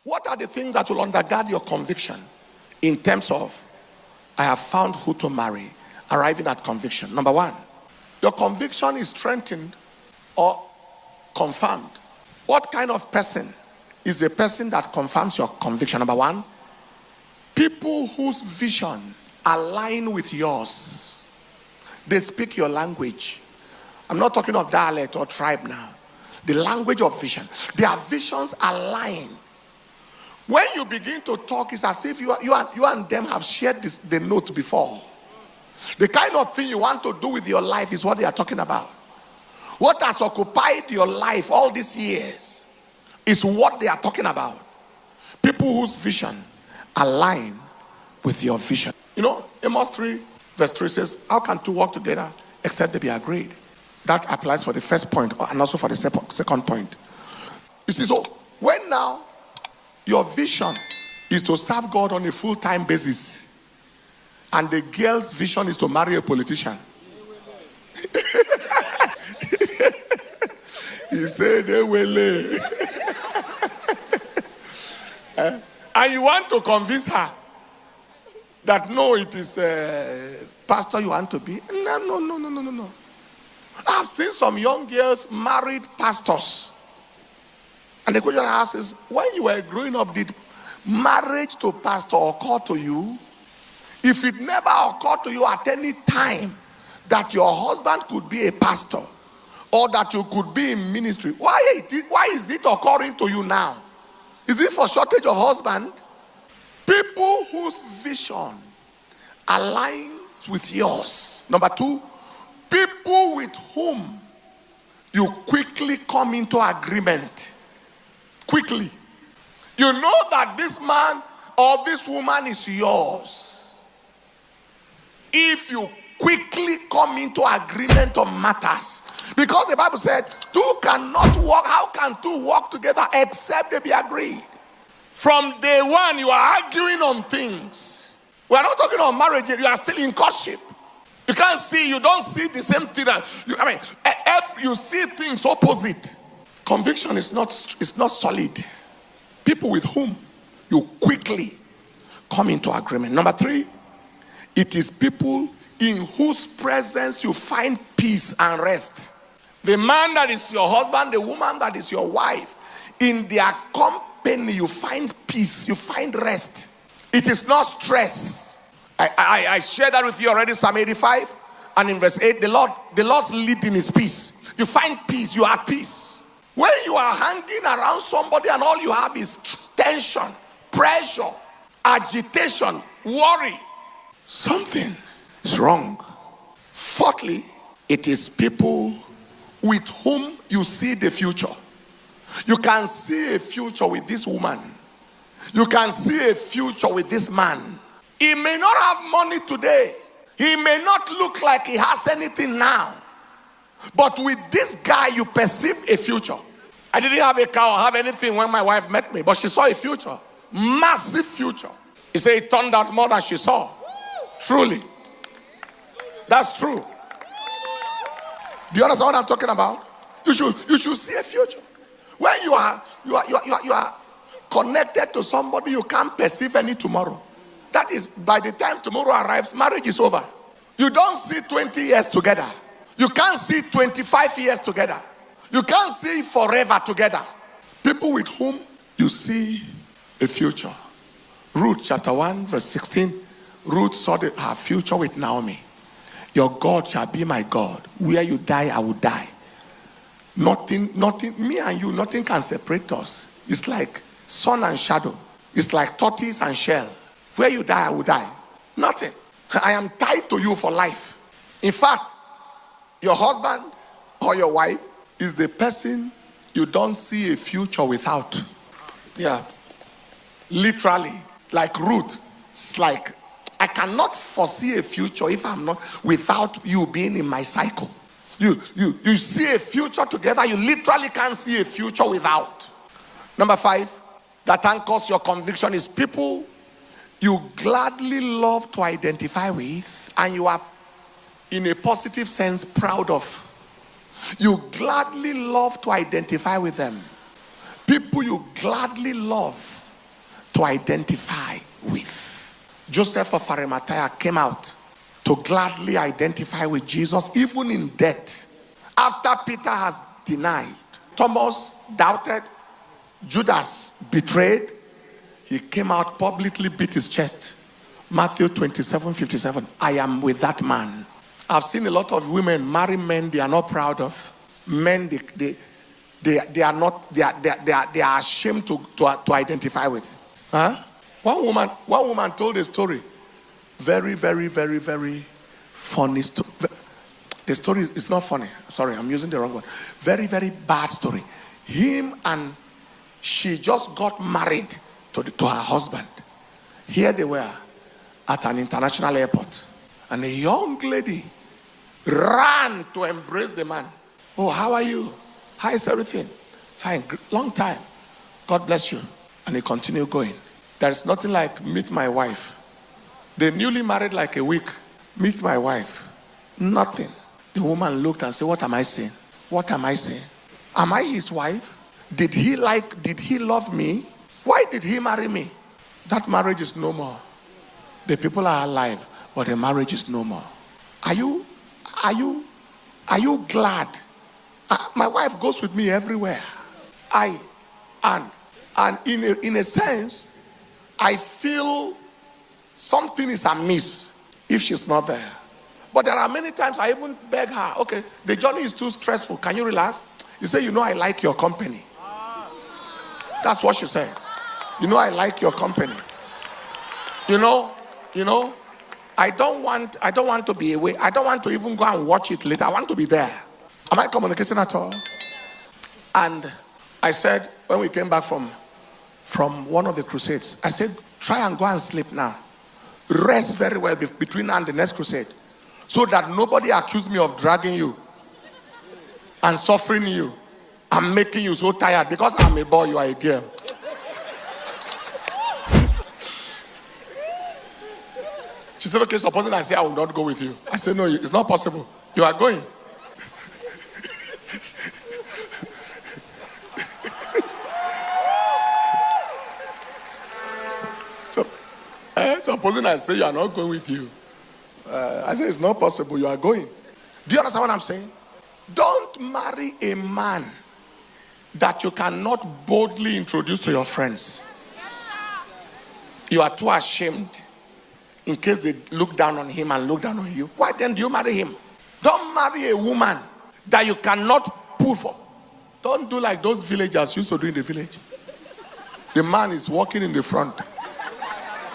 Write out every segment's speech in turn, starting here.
What are the things that will undergird your conviction in terms of, I have found who to marry, arriving at conviction? Number one, your conviction is strengthened or confirmed. What kind of person is a person that confirms your conviction? Number one, people whose vision align with yours. They speak your language. I'm not talking of dialect or tribe now. The language of vision. Their visions align. When you begin to talk, it's as if you and them have shared the note before. The kind of thing you want to do with your life is what they are talking about. What has occupied your life all these years is what they are talking about. People whose vision align with your vision. You know, Amos 3 verse 3 says, how can two walk together except they be agreed? That applies for the first point and also for the second point. You see, so when now your vision is to serve God on a full-time basis, and the girl's vision is to marry a politician. He said, they will. And you want to convince her that no, it is pastor you want to be. No. I've seen some young girls married pastors. And the question I ask is, when you were growing up, did marriage to pastor occur to you? If it never occurred to you at any time that your husband could be a pastor or that you could be in ministry, why is it occurring to you now? Is it for shortage of husband? People whose vision aligns with yours. Number two, people with whom you quickly come into agreement. Quickly. You know that this man or this woman is yours. If you quickly come into agreement on matters. Because the Bible said, two cannot walk. How can two walk together except they be agreed? From day one, you are arguing on things. We are not talking about marriage yet. You are still in courtship. You can't see, you don't see the same thing. If you see things opposite. Conviction is not solid. People with whom you quickly come into agreement. Number three, it is people in whose presence you find peace and rest. The man that is your husband, the woman that is your wife, in their company you find peace, you find rest. It is not stress. I shared that with you already, Psalm 85, and in verse 8, the Lord's leading is peace. You find peace, you are at peace. When you are hanging around somebody and all you have is tension, pressure, agitation, worry, something is wrong. Fourthly, it is people with whom you see the future. You can see a future with this woman. You can see a future with this man. He may not have money today. He may not look like he has anything now. But with this guy, you perceive a future. I didn't have a car or have anything when my wife met me, but she saw a future. Massive future. He said it turned out more than she saw. Truly. That's true. Do you understand what I'm talking about? You should see a future. When you are connected to somebody, you can't perceive any tomorrow. That is, by the time tomorrow arrives, marriage is over. You don't see 20 years together. You can't see 25 years together. You can't see forever together. People with whom you see a future. Ruth chapter 1 verse 16. Ruth saw her future with Naomi. Your God shall be my God. Where you die, I will die. Nothing, me and you, nothing can separate us. It's like sun and shadow. It's like tortoise and shell. Where you die, I will die. Nothing. I am tied to you for life. In fact, your husband or your wife is the person you don't see a future without. Yeah. Literally. Like Ruth. It's like, I cannot foresee a future if I'm not without you being in my cycle. You see a future together. You literally can't see a future without. Number 5, that anchors your conviction is people you gladly love to identify with and you are, in a positive sense, proud of. You gladly love to identify with them. People you gladly love to identify with. Joseph of Arimathea came out to gladly identify with Jesus, even in death. After Peter has denied, Thomas doubted, Judas betrayed, he came out publicly, beat his chest. Matthew 27:57. I am with that man. I've seen a lot of women marry men they are not proud of. Men they are ashamed to identify with. Huh? One woman told a story. Very, very, very, very funny story. The story is not funny. Sorry, I'm using the wrong word. Very, very bad story. She just got married to her husband. Here they were at an international airport. And a young lady ran to embrace the man. Oh, how are you? How is everything? Fine, long time. God bless you. And he continued going. There is nothing like meet my wife. They newly married like a week. Meet my wife. Nothing. The woman looked and said, what am I saying? What am I saying? Am I his wife? Did he love me? Why did he marry me? That marriage is no more. The people are alive, but the marriage is no more. Are you glad? My wife goes with me everywhere. And in a sense, I feel something is amiss if she's not there. But there are many times I even beg her, okay, the journey is too stressful. Can you relax? You say, I like your company. That's what she said. I like your company. I don't want to be away. I don't want to even go and watch it later. I want to be there. Am I communicating at all? And I said, when we came back from one of the crusades, I said, try and go and sleep now. Rest very well between now and the next crusade, so that nobody accuse me of dragging you and suffering you and making you so tired because I'm a boy, you are a girl. She said, okay, supposing I say I will not go with you. I said, no, it's not possible. You are going. Supposing I say you are not going with you. I said, it's not possible. You are going. Do you understand what I'm saying? Don't marry a man that you cannot boldly introduce to your friends. You are too ashamed in case they look down on him and look down on you. Why then do you marry him? Don't marry a woman that you cannot pull for. Don't do like those villagers used to do in the village. The man is walking in the front.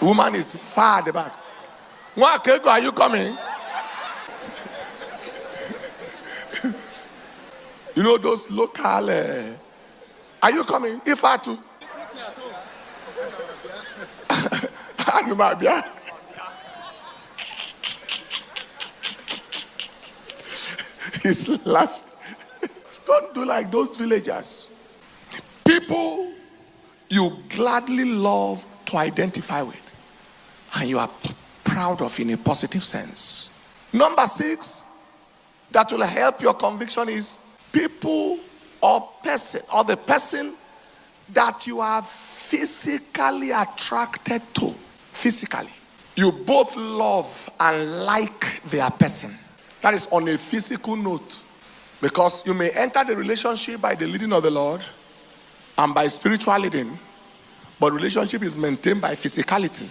The woman is far at the back. Mwakego, are you coming? Those local... are you coming? If I too. He's laughing. Don't do like those villagers. People you gladly love to identify with, and you are proud of in a positive sense. Number 6, that will help your conviction is people or the person that you are physically attracted to. Physically. You both love and like their person. That is on a physical note. Because you may enter the relationship by the leading of the Lord and by spiritual leading, but relationship is maintained by physicality.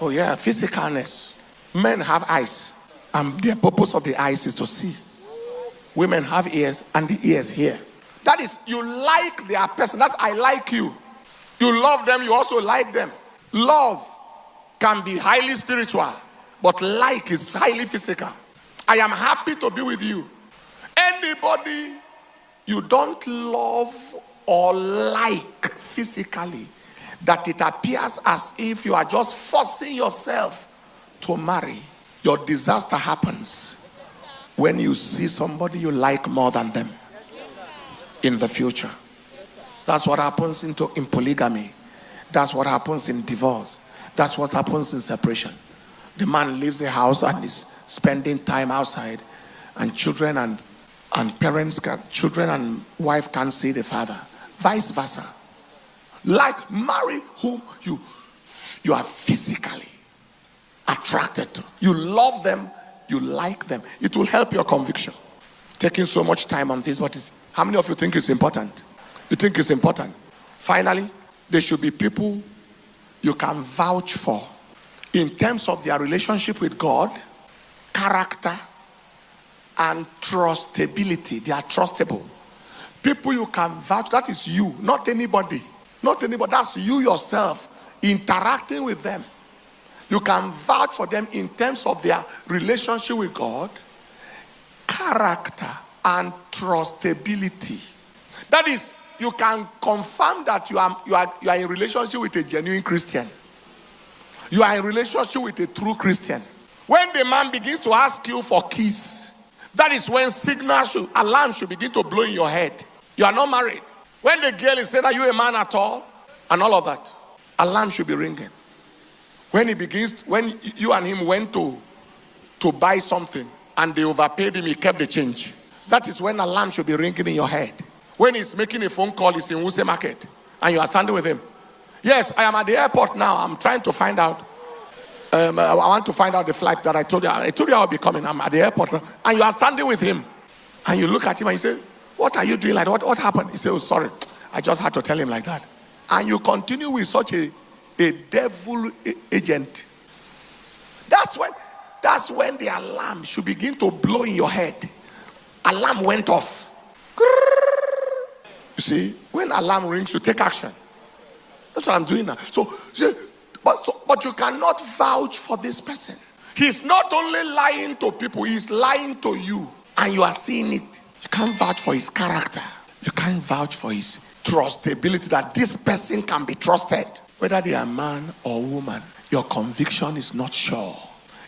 Oh yeah, physicalness. Men have eyes, and the purpose of the eyes is to see. Women have ears, and the ears hear. That is, you like their person. That's I like you. You love them, you also like them. Love can be highly spiritual, but like is highly physical. I am happy to be with you. Anybody you don't love or like physically, that it appears as if you are just forcing yourself to marry, your disaster happens when you see somebody you like more than them in the future. That's what happens in polygamy. That's what happens in divorce. That's what happens in separation. The man leaves the house and is spending time outside, and children and children and wife can't see the father. Vice versa. Like, marry whom you are physically attracted to. You love them, you like them. It will help your conviction. Taking so much time on this, but how many of you think it's important? You think it's important? Finally, there should be people you can vouch for in terms of their relationship with God, character, and trustability. They are trustable. People you can vouch, that is you, not anybody. Not anybody, that's you yourself interacting with them. You can vouch for them in terms of their relationship with God, character, and trustability. That is, you can confirm that you are in relationship with a genuine Christian. You are in relationship with a true Christian. When the man begins to ask you for keys, that is when alarm should begin to blow in your head. You are not married. When the girl is saying, are you a man at all? And all of that, alarm should be ringing. When you and him went to buy something and they overpaid him, he kept the change. That is when alarm should be ringing in your head. When he's making a phone call, he's in Wuse Market and you are standing with him. Yes, I am at the airport now. I'm trying to find out. I want to find out the flight that I told you. I told you I'll be coming. I'm at the airport now. And you are standing with him. And you look at him and you say, what are you doing like that? What happened? He said, oh, sorry. I just had to tell him like that. And you continue with such a devil agent. That's when the alarm should begin to blow in your head. Alarm went off. You see, when alarm rings, you take action. That's what I'm doing now. But you cannot vouch for this person. He's not only lying to people, he's lying to you. And you are seeing it. You can't vouch for his character. You can't vouch for his trustability, that this person can be trusted. Whether they are man or woman, your conviction is not sure.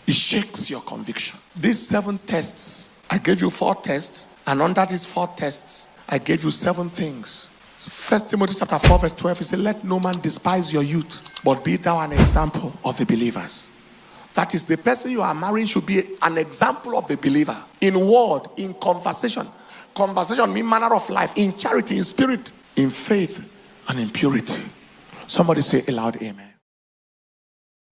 It shakes your conviction. These 7 tests, I gave you 4 tests. And under these 4 tests, I gave you 7 things. 1 Timothy chapter 4 verse 12, he said, let no man despise your youth, but be thou an example of the believers. That is, the person you are marrying should be an example of the believer. In word, in conversation. Conversation means manner of life. In charity, in spirit, in faith, and in purity. Somebody say aloud, amen.